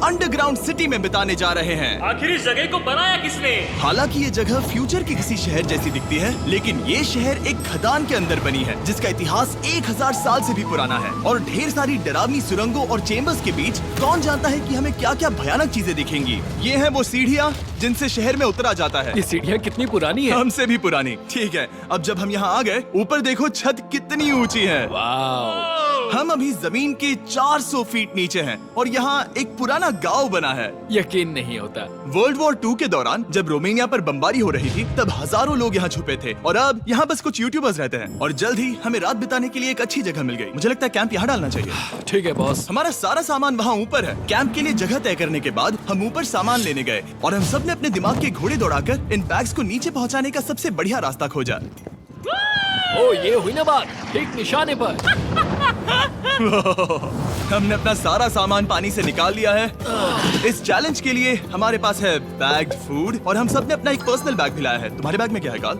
Underground city में बिताने जा रहे हैं। आखिर इस जगह को बनाया किसने? हालांकि ये जगह फ्यूचर के किसी शहर जैसी दिखती है, लेकिन ये शहर एक खदान के अंदर बनी है जिसका इतिहास 1000 साल से भी पुराना है और ढेर सारी डरावनी सुरंगों और चेम्बर्स के बीच कौन जानता है कि हमें क्या क्या भयानक चीजें दिखेंगी। ये है वो सीढ़ियाँ जिनसे शहर में उतरा जाता है। ये सीढ़ियाँ कितनी पुरानी है? हमसे भी पुरानी। ठीक है, अब जब हम यहाँ आ गए, ऊपर देखो छत कितनी ऊंची है। वाव! हम अभी जमीन के 400 फीट नीचे हैं और यहाँ एक पुराना गांव बना है। यकीन नहीं होता। वर्ल्ड वॉर 2 के दौरान जब रोमानिया पर बमबारी हो रही थी तब हजारों लोग यहाँ छुपे थे और अब यहाँ बस कुछ यूट्यूबर्स रहते हैं और जल्द ही हमें रात बिताने के लिए एक अच्छी जगह मिल गई। मुझे लगता है कैंप यहाँ डालना चाहिए। ठीक है बॉस। हमारा सारा सामान वहाँ ऊपर है। कैंप के लिए जगह तय करने के बाद हम ऊपर सामान लेने गए और हम सब ने अपने दिमाग के घोड़े दौड़ाकर इन बैग्स को नीचे पहुँचाने का सबसे बढ़िया रास्ता खोजा। ओ ये हुई ना बात, ठीक निशाने पर। हमने अपना सारा सामान पानी से निकाल लिया है। इस चैलेंज के लिए हमारे पास है बैग्ड फूड और हम सब ने अपना एक पर्सनल बैग भी लाया है। तुम्हारे बैग में क्या है काल?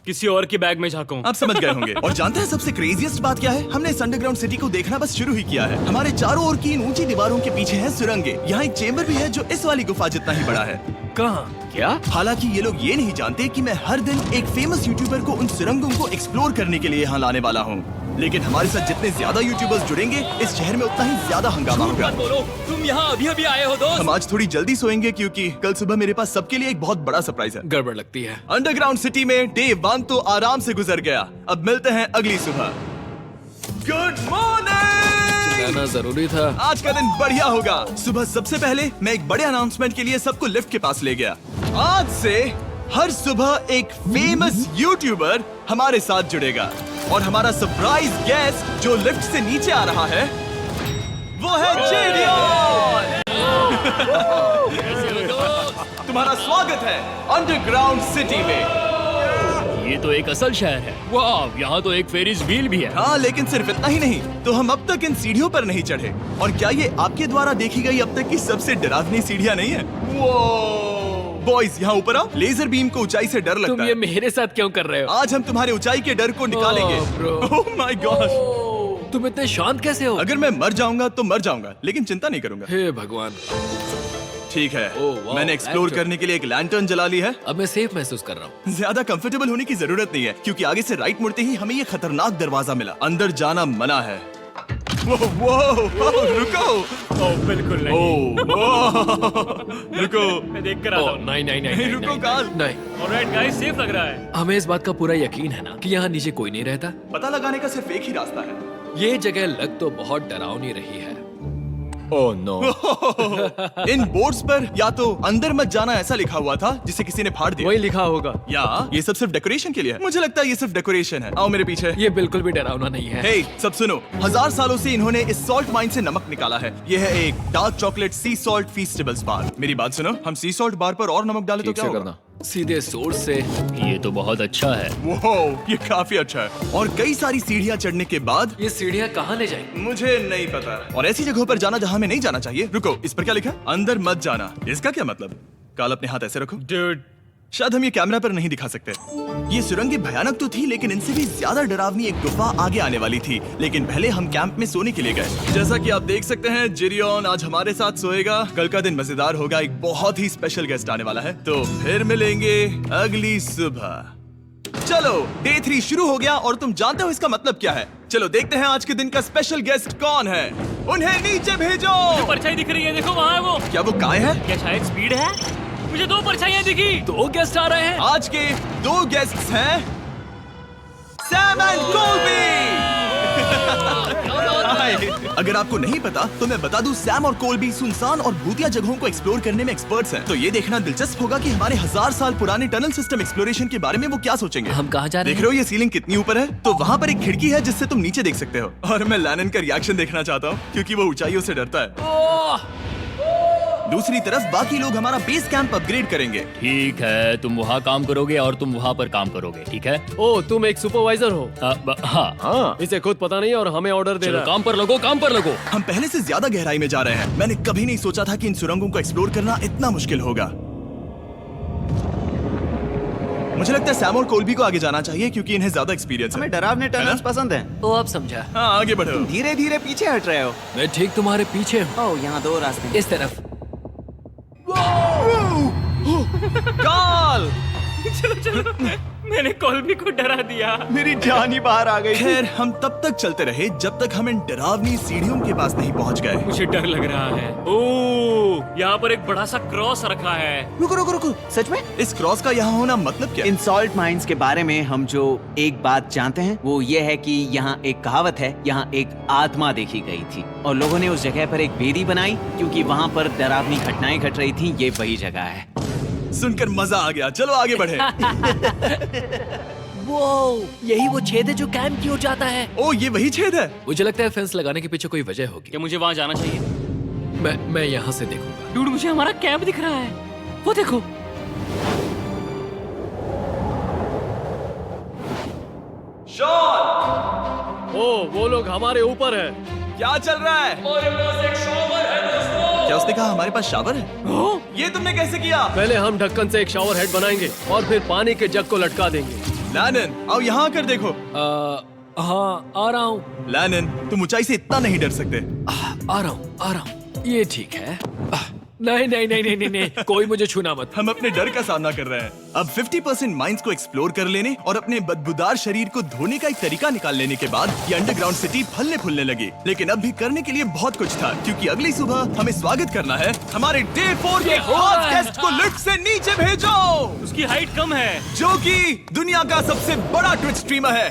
किसी और के बैग में झांको। आप समझ गए होंगे। और जानते हैं सबसे क्रेजीएस्ट बात क्या है? हमने इस अंडरग्राउंड सिटी को देखना बस शुरू ही किया है। हमारे चारों ओर की इन ऊंची दीवारों के पीछे है सुरंगें। यहाँ एक चेम्बर भी है जो इस वाली गुफा जितना ही बड़ा है। कहाँ? क्या? हालांकि ये लोग ये नहीं जानते कि मैं हर दिन एक फेमस यूट्यूबर को उन सुरंगों को एक्सप्लोर करने के लिए यहाँ लाने वाला हूँ। लेकिन हमारे साथ जितने ज्यादा यूट्यूबर्स जुड़ेंगे इस शहर में उतना ही ज्यादा हंगामा होगा। बोलो, तुम यहाँ अभी अभी आए हो दोस्त। हम आज थोड़ी जल्दी सोएंगे क्योंकि कल सुबह मेरे पास सबके लिए एक बहुत बड़ा सरप्राइज है। गड़बड़ लगती है। अंडरग्राउंड सिटी में डे 1 तो आराम से गुजर गया। अब मिलते हैं अगली सुबह। Good morning. जाना जरूरी था। आज का दिन बढ़िया होगा। सुबह सबसे पहले मैं एक बड़े अनाउंसमेंट के लिए सबको लिफ्ट के पास ले गया। आज से हर सुबह एक फेमस यूट्यूबर हमारे साथ जुड़ेगा और हमारा सरप्राइज गेस्ट जो लिफ्ट से नीचे आ रहा है वो है जेरियन। तुम्हारा स्वागत है अंडरग्राउंड सिटी में। ये तो एक असल शहर है। वाह, यहाँ तो एक फेरिस व्हील भी है। हाँ, लेकिन सिर्फ इतना ही नहीं, तो हम अब तक इन सीढ़ियों पर नहीं चढ़े। और क्या ये आपके द्वारा देखी गई अब तक की सबसे डरावनी सीढ़ियाँ नहीं है? बॉयज यहाँ ऊपर आओ। लेजर बीम को ऊंचाई से डर लगता है। तुम ये मेरे साथ क्यों कर रहे हो? आज हम तुम्हारे ऊंचाई के डर को निकालेंगे। ओह माय गॉड, तुम इतने शांत कैसे हो? अगर मैं मर जाऊंगा तो मर जाऊंगा, लेकिन चिंता नहीं करूंगा। हे भगवान। ठीक है, वाह, मैंने एक्सप्लोर लैंटर्न। करने के लिए एक लैंटर्न जला ली है। अब मैं सेफ महसूस कर रहा हूँ। ज्यादा कंफर्टेबल होने की जरूरत नहीं है क्योंकि आगे से राइट मुड़ते ही हमें ये खतरनाक दरवाजा मिला। अंदर जाना मना है। रुको। बिल्कुल नहीं। रुको। मैं देख कर आता हूँ। नहीं, रुको काल। नहीं। ऑलराइट गाइस, सेफ लग रहा है। हमें इस बात का पूरा यकीन है ना कि यहाँ नीचे कोई नहीं रहता। पता लगाने का सिर्फ एक ही रास्ता है। ये जगह लग तो बहुत डरावनी रही है। Oh no. इन बोर्ड्स पर या तो अंदर मत जाना ऐसा लिखा हुआ था जिसे किसी ने फाड़ दिया। वही लिखा होगा। या ये सब सिर्फ डेकोरेशन के लिए है। मुझे लगता है ये सिर्फ डेकोरेशन है। आओ मेरे पीछे। ये बिल्कुल भी डरावना नहीं है। हे, सब सुनो। 1000 सालों से इन्होंने इस सॉल्ट माइन से नमक निकाला है। ये है एक डार्क चॉकलेट सी सॉल्ट फीस्टेबल्स बार। मेरी बात सुनो, हम सी सॉल्ट बार पर और नमक डाले तो क्या होगा? सीधे सोर्स से। ये तो बहुत अच्छा है। वो ये काफी अच्छा है। और कई सारी सीढ़ियाँ चढ़ने के बाद ये सीढ़ियाँ कहाँ ले जाएंगी? मुझे नहीं पता। और ऐसी जगहों पर जाना जहाँ हमें नहीं जाना चाहिए। रुको, इस पर क्या लिखा? अंदर मत जाना। इसका क्या मतलब? काल अपने हाथ ऐसे रखो। Dude, शायद हम ये कैमरा पर नहीं दिखा सकते। ये सुरंगें भयानक तो थी, लेकिन इनसे भी ज्यादा डरावनी एक गुफा आगे आने वाली थी। लेकिन पहले हम कैंप में सोने के लिए गए। जैसा कि आप देख सकते हैं, जेरियन आज हमारे साथ सोएगा। कल का दिन मजेदार होगा। एक बहुत ही स्पेशल गेस्ट आने वाला है। तो फिर मिलेंगे अगली सुबह। चलो, डे 3 शुरू हो गया और तुम जानते हो इसका मतलब क्या है? चलो देखते हैं आज के दिन का स्पेशल गेस्ट कौन है। उन्हें नीचे भेजो। परछाई दिख रही है, देखो वहाँ है वो। क्या वो काय है? क्या शायद स्पीड है? मुझे 2 परछाइयाँ दिखी। 2 गेस्ट आ रहे हैं। आज के 2 गेस्ट्स हैं सैम एंड कोलबी। अगर आपको नहीं पता तो मैं बता दूं, सैम और कोलबी सुनसान और भूतिया जगहों को एक्सप्लोर करने में एक्सपर्ट्स हैं। तो ये देखना दिलचस्प होगा कि हमारे 1000 साल पुराने टनल सिस्टम एक्सप्लोरेशन के बारे में वो क्या सोचेंगे। हम कहाँ जा रहे देख रहे हो ये सीलिंग कितनी ऊपर है? तो वहाँ पर एक खिड़की है जिससे तुम नीचे देख सकते हो। और मैं लैनन का रिएक्शन देखना चाहता हूँ क्योंकि वो ऊंचाइयों से डरता है। दूसरी तरफ बाकी लोग हमारा बेस कैंप अपग्रेड करेंगे। ठीक है, तुम वहाँ काम करोगे और तुम वहाँ पर काम करोगे, ठीक है? ओ, तुम एक सुपरवाइजर हो? हाँ। इसे खुद पता नहीं और हमें ऑर्डर दे चलो रहा है। काम पर लगो, काम पर लगो। हम पहले से ज्यादा गहराई में जा रहे हैं। मैंने कभी नहीं सोचा था कि इन सुरंगों को एक्सप्लोर करना इतना मुश्किल होगा। मुझे लगता है सैम और कोल्बी को आगे जाना चाहिए क्योंकि इन्हें ज्यादा एक्सपीरियंस है। हमें डरावने टनल्स पसंद हैं। ओ अब समझा। हाँ आगे बढ़ो। धीरे धीरे पीछे हट रहे हो। मैं ठीक तुम्हारे पीछे हूँ। ओह, यहाँ 2 रास्ते हैं। इस तरफ। काल! मैंने कोल्बी को डरा दिया। मेरी जान ही बाहर आ गई थी। खैर हम तब तक चलते रहे जब तक हम इन डरावनी सीढ़ियों के पास नहीं पहुंच गए। मुझे डर लग रहा है। ओह, यहाँ पर एक बड़ा सा क्रॉस रखा है। रुको रुको रुको, सच में? इस क्रॉस का यहाँ होना मतलब क्या? इन सॉल्ट माइंस के बारे में हम जो एक बात जानते हैं वो ये है कि यहाँ एक कहावत है, यहाँ एक आत्मा देखी गई थी और लोगों ने उस जगह पर एक वेदी बनाई क्योंकि वहाँ पर डरावनी घटनाएं घट रही थी। ये वही जगह है। सुनकर मजा आ गया। चलो आगे बढ़े। वो यही वो छेद है जो कैंप की ओर जाता है। ओ ये वही छेद है। मुझे लगता है फेंस लगाने के पीछे कोई वजह होगी। क्या मुझे वहाँ जाना चाहिए? मैं यहाँ से देखूंगा। डूड, मुझे हमारा कैंप दिख रहा है। वो देखो। ओ वो लोग हमारे ऊपर है। क्या चल रहा है? क्या उसने कहा हमारे पास शावर है? ये तुमने कैसे किया? पहले हम ढक्कन से एक शावर हेड बनाएंगे और फिर पानी के जग को लटका देंगे। लैनन आओ यहाँ आकर देखो। हाँ आ रहा हूँ। लैनन तुम ऊंचाई से इतना नहीं डर सकते। आ रहा हूँ। ये ठीक है। नहीं नहीं नहीं नहीं नहीं नहीं, कोई मुझे छूना मत। हम अपने डर का सामना कर रहे हैं। अब 50% माइंस को एक्सप्लोर कर लेने और अपने बदबूदार शरीर को धोने का एक तरीका निकाल लेने के बाद ये अंडरग्राउंड सिटी फलने फूलने लगी। लेकिन अब भी करने के लिए बहुत कुछ था क्योंकि अगली सुबह हमें स्वागत करना है हमारे डे 4 के खास गेस्ट को लिफ्ट से नीचे भेजो, उसकी हाइट कम है। जो कि दुनिया का सबसे बड़ा ट्विच स्ट्रीमर है,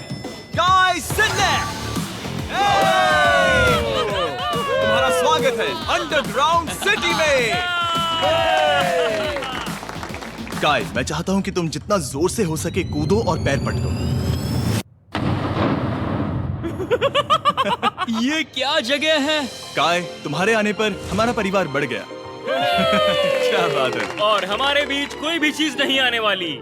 गाय सिडनेक। तुम्हारा स्वागत है अंडरग्राउंड सिटी में। गाय, मैं चाहता हूँ कि तुम जितना जोर से हो सके कूदो और पैर पटको। ये क्या जगह है? गाय, तुम्हारे आने पर हमारा परिवार बढ़ गया। क्या बात है। और हमारे बीच कोई भी चीज नहीं आने वाली।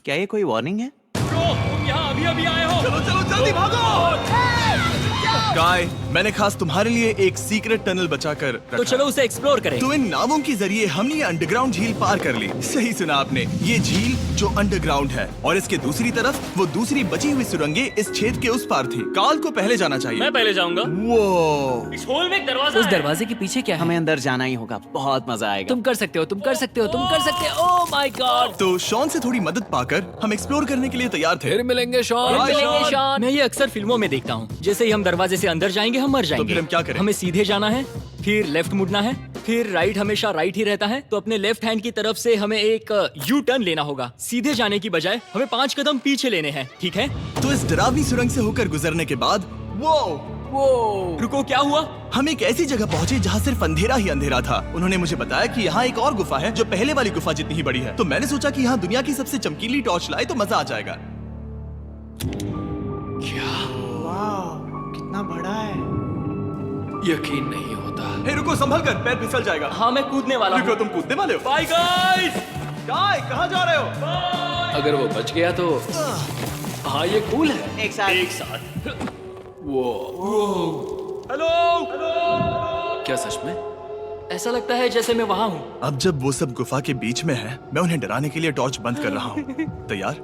क्या ये कोई वार्निंग है? ब्रो, तुम यहाँ अभी अभी आए हो। चलो चलो जल्दी भागो। गाय, मैंने खास तुम्हारे लिए एक सीक्रेट टनल बचाकर रखा। तो चलो उसे एक्सप्लोर करें। तो इन नावों के जरिए हमने ये अंडरग्राउंड झील पार कर ली। सही सुना आपने, ये झील जो अंडरग्राउंड है और इसके दूसरी तरफ वो दूसरी बची हुई सुरंगें इस छेद के उस पार थी। काल को पहले जाना चाहिए। मैं पहले जाऊंगा। वो इस होल में एक दरवाजा उस है। दरवाजे के पीछे क्या है? हमें अंदर जाना ही होगा। बहुत मजा आएगा। तुम कर सकते हो, तुम कर सकते हो, तुम कर सकते हो। Oh my God. तो शॉन से थोड़ी मदद पाकर हम एक्सप्लोर करने के लिए तैयार थे। फिर मिलेंगे शॉन। Bye, मिलेंगे शॉन। शॉन। मैं ये अक्सर फिल्मों में देखता हूँ। जैसे ही हम दरवाजे से अंदर जाएंगे हम मर जाएंगे। फिर हम क्या करें? हमें सीधे जाना है, फिर लेफ्ट मुड़ना है, फिर राइट हमेशा राइट ही रहता है। तो अपने लेफ्ट हैंड की तरफ से हमें एक यू टर्न लेना होगा। सीधे जाने की बजाय हमें 5 कदम पीछे लेने हैं, ठीक है? तो इस डरावनी सुरंग से होकर गुजरने के बाद वो रुको, क्या हुआ? हम एक ऐसी जगह पहुंचे जहां सिर्फ अंधेरा ही अंधेरा था। उन्होंने मुझे बताया कि यहाँ एक और गुफा है जो पहले वाली गुफा जितनी ही बड़ी है। तो मैंने सोचा कि यहाँ दुनिया की सबसे चमकीली टॉर्च लाए तो मजा आ जाएगा। कितना बड़ा है। यकीन नहीं होता। हे रुको, संभल कर, पैर फिसल जाएगा। हाँ, मैं कूदने वाला रुको, हूँ। तुम कूदने वाले हो? Bye guys. गाय, कहाँ जा रहे हो? अगर वो बच गया तो हाँ ये कूल है। एक साथ। एक साथ। हेलो। क्या सच में? ऐसा लगता है जैसे मैं वहाँ हूँ। अब जब वो सब गुफा के बीच में है, मैं उन्हें डराने के लिए टॉर्च बंद कर रहा हूँ। तैयार?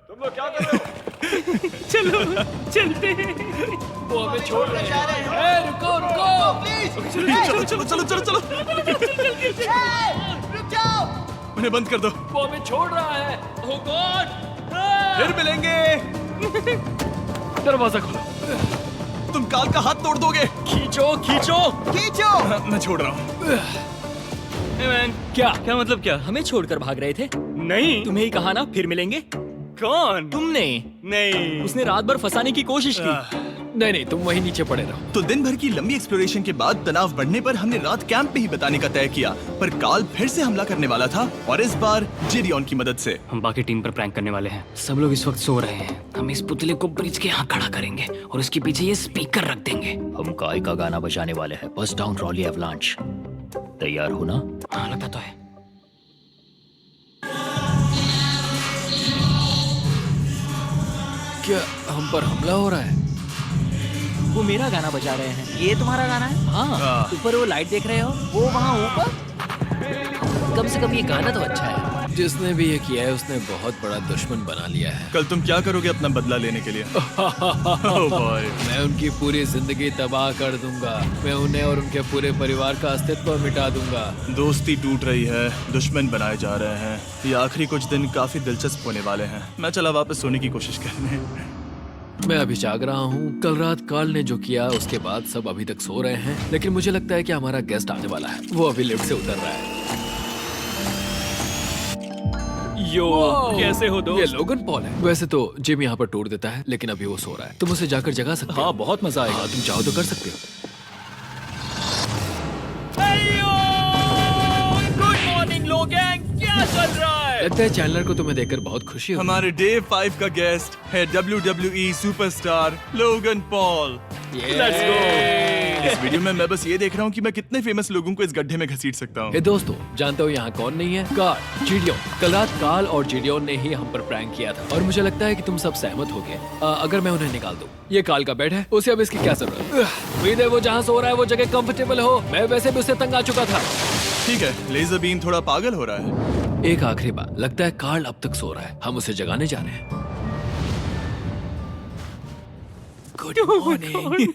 तुम लोग क्या कर रहे हो? चलो चलते हैं। वो हमें छोड़ रहे हैं। रुको रुको। चलो चलो चलो चलो चलो। उन्हें बंद कर दो। वो हमें छोड़ रहा है। ओह गॉड। फिर मिलेंगे। दरवाजा खोलो। तुम काल का हाथ तोड़ दोगे। खींचो खींचो। खींचो। मैं छोड़ रहा हूँ। मैन, क्या मतलब? क्या हमें छोड़कर भाग रहे थे? नहीं, तुम्हें ही कहा ना फिर मिलेंगे। कौन? तुमने? नहीं, उसने रात भर फंसाने की कोशिश की। नहीं नहीं, तुम वहीं नीचे पड़े रहो। तो दिन भर की लंबी एक्सप्लोरेशन के बाद तनाव बढ़ने पर हमने रात कैंप पे ही बताने का तय किया। पर काल फिर से हमला करने वाला था और इस बार जिरियन की मदद से। हम बाकी टीम पर प्रैंक करने वाले हैं। सब लोग इस वक्त सो रहे हैं। हम इस पुतले को ब्रिज के यहाँ खड़ा करेंगे और उसके पीछे ये स्पीकर रख देंगे। हम काय का गाना बजाने वाले हैं, बस डाउन रॉली एवलांच। तैयार हो ना? हाँ, लगता तो है। क्या हम पर हमला हो रहा है? वो मेरा गाना बजा रहे हैं। ये तुम्हारा गाना है? हाँ, ऊपर वो लाइट देख रहे हो? वो वहाँ ऊपर? कम से कम ये गाना तो अच्छा है। जिसने भी ये किया है उसने बहुत बड़ा दुश्मन बना लिया है। कल तुम क्या करोगे अपना बदला लेने के लिए? Oh boy. मैं उनकी पूरी जिंदगी तबाह कर दूंगा। मैं उन्हें और उनके पूरे परिवार का अस्तित्व मिटा दूंगा। दोस्ती टूट रही है, दुश्मन बनाए जा रहे हैं। ये आखिरी कुछ दिन काफी दिलचस्प होने वाले हैं। मैं चला वापस सोने की कोशिश करने। मैं अभी जाग रहा हूँ। कल रात कार्ल ने जो किया उसके बाद सब अभी तक सो रहे हैं, लेकिन मुझे लगता है कि हमारा गेस्ट आने वाला है। वो अभी लिफ्ट से उतर रहा है। यो, कैसे हो ये दोस्त? लोगन पॉल है। वैसे तो जिम यहाँ पर टूर देता है, लेकिन अभी वो सो रहा है। तुम उसे जाकर जगा सकते हो। हाँ, बहुत मजा आएगा। हाँ, तुम चाहो तो कर सकते हो। गुड मॉर्निंग लोगैंग, क्या चल रहा है? लगता है चैनलर को तुम्हें देखकर बहुत खुशी हो। हमारे डे 5 का गेस्ट है WWE superstar Logan Paul. Let's go। इस वीडियो में मैं बस ये देख रहा हूँ कि मैं कितने फेमस लोगों को इस गड्ढे में घसीट सकता हूँ। हे दोस्तों, जानते हो यहाँ कौन नहीं है? कार्ल, जिडियोन। कल रात कार्ल और जिडियोन ने ही हम पर प्रैंक किया था और मुझे लगता है कि तुम सब सहमत हो गए। अगर मैं उन्हें निकाल दूं। ये कार्ल का बेड है, उसे अब इसकी क्या जरूरत है? उम्मीद है वो जहाँ सो रहा है वो जगह कंफर्टेबल हो। मैं वैसे भी उससे तंग आ चुका था। ठीक है, लेजर बीम थोड़ा पागल हो रहा है। एक आखिरी बात, लगता है कार्ल अब तक सो रहा है। हम उसे जगाने जा रहे हैं। Good morning.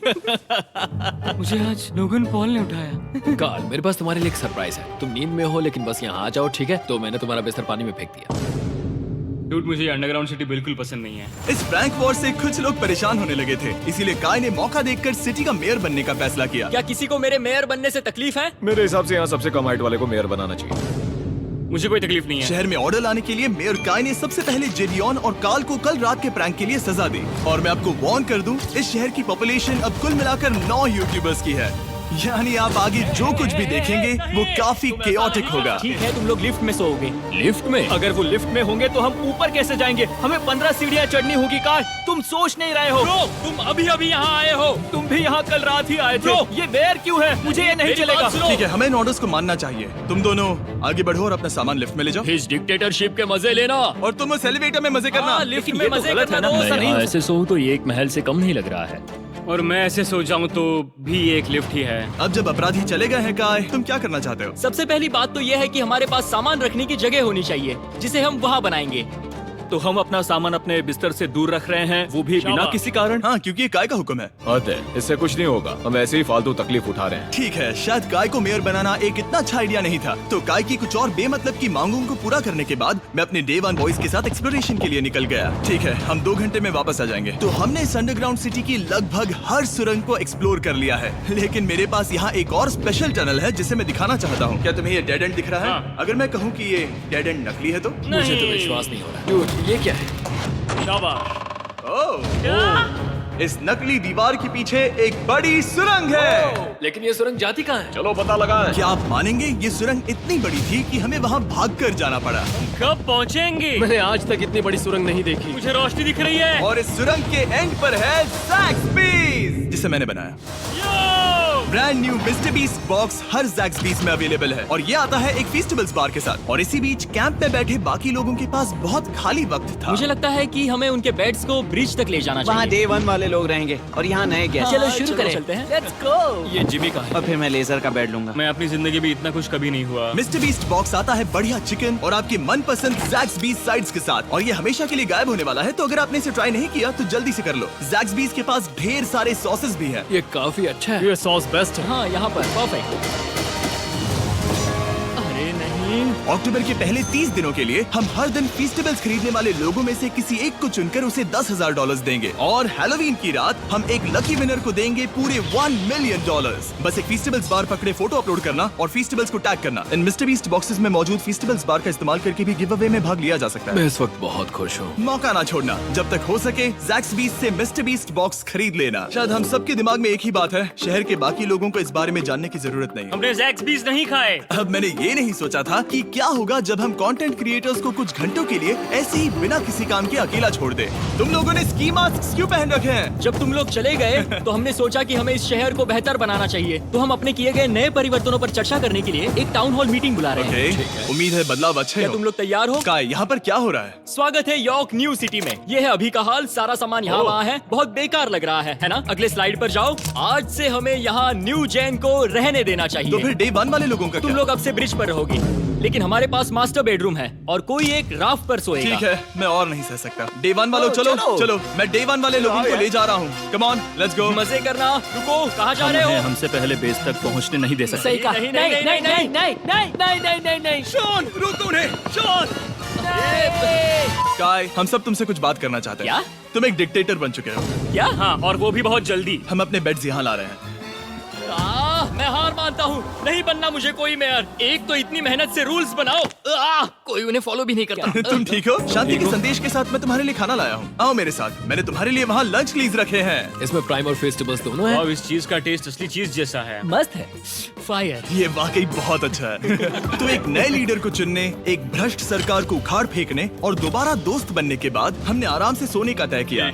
मुझे आज लोगन पॉल ने उठाया। कार्ल, मेरे पास तुम्हारे लिए एक सरप्राइज है। तुम नींद में हो लेकिन बस यहाँ आ जाओ, ठीक है? तो मैंने तुम्हारा बिस्तर पानी में फेंक दिया। डूड, मुझे अंडरग्राउंड सिटी बिल्कुल पसंद नहीं है। इस प्रैंक वॉर से कुछ लोग परेशान होने लगे थे, इसीलिए काय ने मौका देखकर सिटी का मेयर बनने का फैसला किया। क्या किसी को मेरे मेयर बनने से तकलीफ है? मेरे हिसाब से यहाँ सबसे कम हाइट वाले को मेयर बनाना चाहिए। मुझे कोई तकलीफ नहीं है। शहर में ऑर्डर लाने के लिए मेयर काय ने सबसे पहले जिडियोन और कार्ल को कल रात के प्रैंक के लिए सजा दी। और मैं आपको वार्न कर दूं, इस शहर की पॉपुलेशन अब कुल मिलाकर 9 यूट्यूबर्स की है। यानी आप आगे जो कुछ भी देखेंगे वो काफी केओटिक होगा। ठीक है, तुम लोग लिफ्ट में सोओगे। लिफ्ट में? अगर वो लिफ्ट में होंगे तो हम ऊपर कैसे जाएंगे? हमें 15 सीढ़ियाँ चढ़नी होगी। कार, तुम सोच नहीं रहे हो। तुम अभी अभी यहाँ आए हो। तुम भी यहाँ कल रात ही आए थे। ये देर क्यों है? मुझे ये नहीं चलेगा। ठीक है, हमें इन ऑर्डर्स को मानना चाहिए। तुम दोनों आगे बढ़ो और अपना सामान लिफ्ट में ले जाओ। इस डिक्टेटरशिप के मजे लेना। और तुम उस एलिवेटर में मजे करना। लिफ्ट में मजे करना दोस्त। मैं यहाँ ऐसे सोऊं तो ये एक महल से कम नहीं लग रहा है। और मैं ऐसे सो जाऊं तो भी एक लिफ्ट ही है। अब जब अपराधी चले गए हैं काय, तुम क्या करना चाहते हो? सबसे पहली बात तो यह है कि हमारे पास सामान रखने की जगह होनी चाहिए जिसे हम वहाँ बनाएंगे। तो हम अपना सामान अपने बिस्तर से दूर रख रहे हैं, वो भी बिना किसी कारण। हाँ, क्योंकि ये काय का हुक्म है। अतः इससे कुछ नहीं होगा, हम ऐसे ही फालतू तकलीफ उठा रहे हैं। ठीक है, शायद काय को मेयर बनाना एक इतना अच्छा आइडिया नहीं था। तो काय की कुछ और बेमतलब की मांगों को पूरा करने के बाद मैं अपने डे 1 बॉयज के साथ एक्सप्लोरेशन के लिए निकल गया। ठीक है, हम 2 घंटे में वापस आ जाएंगे। तो हमने इस अंडरग्राउंड सिटी की लगभग हर सुरंग को एक्सप्लोर कर लिया है, लेकिन मेरे पास यहाँ एक और स्पेशल टनल है जिसे मैं दिखाना चाहता हूँ। क्या तुम्हें ये डेड एंड दिख रहा है? हाँ। अगर मैं कहूँ कि ये डेड एंड नकली है तो? मुझे तो विश्वास नहीं हो रहा। डूड, ये क्या है? ओह, इस नकली दीवार के पीछे एक बड़ी सुरंग है। लेकिन ये सुरंग जाती कहाँ है? चलो पता लगाएं। क्या आप मानेंगे, ये सुरंग इतनी बड़ी थी कि हमें वहाँ भागकर जाना पड़ा। कब पहुँचेंगे? मैंने आज तक इतनी बड़ी सुरंग नहीं देखी। मुझे रोशनी दिख रही है। और इस सुरंग के एंड पर है ज़ैक्सबीज़, जिसे मैंने बनाया। Brand new MrBeast box हर ज़ैक्सबीज़ में अवेलेबल है और ये आता है एक फेस्टिवल्स बार के साथ। और इसी बीच कैंप में बैठे बाकी लोगों के पास बहुत खाली वक्त था। मुझे लगता है कि हमें उनके बेड्स को ब्रिज तक ले जाना वहाँ चाहिए। डे 1 वाले लोग रहेंगे और यहाँ नए गेस्ट। चलो शुरू करें। चलते हैं। Let's go. ये जिमी का है। और फिर मैं लेजर का बेड लूंगा। मैं अपनी जिंदगी में इतना कुछ कभी नहीं हुआ। मिस्टर बीस्ट बॉक्स आता है बढ़िया चिकन और आपके मनपसंद ज़ैक्सबीज़ साइड्स के साथ, और ये हमेशा के लिए गायब होने वाला है। तो अगर आपने इसे ट्राई नहीं किया तो जल्दी से कर लो। ज़ैक्सबीज़ के पास ढेर सारे सॉसेस भी है। ये काफी अच्छा है। ये सॉस बेस्ट है। हाँ, यहाँ पर परफेक्ट। अरे नहीं। अक्टूबर के पहले 30 दिनों के लिए हम हर दिन फेस्टिवल्स खरीदने वाले लोगों में से किसी एक को चुनकर उसे $10,000 देंगे, और हैलोवीन की रात हम एक लकी विनर को देंगे पूरे $1 मिलियन। बस एक फेस्टिवल्स बार पकड़े फोटो अपलोड करना और फेस्टिवल्स को टैग करना। इन मिस्टर बीस्ट बॉक्सेस में मौजूद फेस्टिवल्स बार का इस्तेमाल करके भी गिव अवे में भाग लिया जा सकता है। मैं इस वक्त बहुत खुश हूँ। मौका ना छोड़ना, जब तक हो सके ज़ैक्सबीज़ से मिस्टर बीस्ट बॉक्स खरीद लेना। शायद हम सबके दिमाग में एक ही बात है, शहर के बाकी लोगों को इस बारे में जानने की जरूरत नहीं। हमने ज़ैक्सबीज़ नहीं खाए। अब मैंने ये नहीं सोचा था कि क्या होगा जब हम कंटेंट क्रिएटर्स को कुछ घंटों के लिए ऐसे ही बिना किसी काम के अकेला छोड़ दे। तुम लोगों ने स्की मास्क क्यों पहन रखे हैं? जब तुम लोग चले गए तो हमने सोचा कि हमें इस शहर को बेहतर बनाना चाहिए। तो हम अपने किए गए नए परिवर्तनों पर चर्चा करने के लिए एक टाउन हॉल मीटिंग बुला रहे हैं। ओके, उम्मीद है बदलाव अच्छे क्या हो। तुम लोग तैयार हो? काय, यहाँ पर क्या हो रहा है? स्वागत है यॉर्क न्यू सिटी में। ये है अभी का हाल। सारा सामान यहाँ वहाँ है। बहुत बेकार लग रहा है ना? अगले स्लाइड पर जाओ। आज से हमें यहाँ न्यू जेन को रहने देना तो चाहिए। फिर डे 1 वाले लोगों का तुम क्या? लोग अब से ब्रिज पर रहोगी, लेकिन हमारे पास मास्टर बेडरूम है और कोई एक राफ्ट पर सोएगा। ठीक है, मैं और नहीं सह सकता। डे 1 वालों चलो चलो। चलो, मैं डे 1 वाले लोगों को ले जा रहा हूँ। Come on, let's go. मजे करना। रुको, कहाँ जा रहे हो? हमसे पहले बेस तक पहुंचने नहीं दे सकते। सही कहा। नहीं, नहीं नहीं, नहीं नहीं, नहीं नहीं नहीं नहीं नहीं नहीं। शॉन, रोको उन्हें। शॉन, काय, हम सब तुमसे कुछ बात करना चाहते हैं। क्या? तुम एक डिक्टेटर बन चुके हो। क्या? हाँ, और वो भी बहुत जल्दी। हम अपने बेड्स यहाँ ला रहे हैं। मैं हार मानता हूँ। नहीं बनना मुझे कोई मेयर। एक तो इतनी मेहनत से रूल्स बनाओ, कोई उन्हें फॉलो भी नहीं करता। तुम ठीक हो? शांति के संदेश के साथ मैं तुम्हारे लिए खाना लाया हूँ। आओ मेरे साथ, मैंने तुम्हारे लिए वहाँ लंच लीज रखे हैं। इसमें प्राइम और फेस्टिवल्स दोनों हैं। अब इस चीज का टेस्ट असली चीज जैसा है। मस्त है। फायर। ये वाकई बहुत अच्छा है। तो एक नए लीडर को चुनने, एक भ्रष्ट सरकार को उखाड़ फेंकने और दोबारा दोस्त बनने के बाद हमने आराम से सोने का तय किया।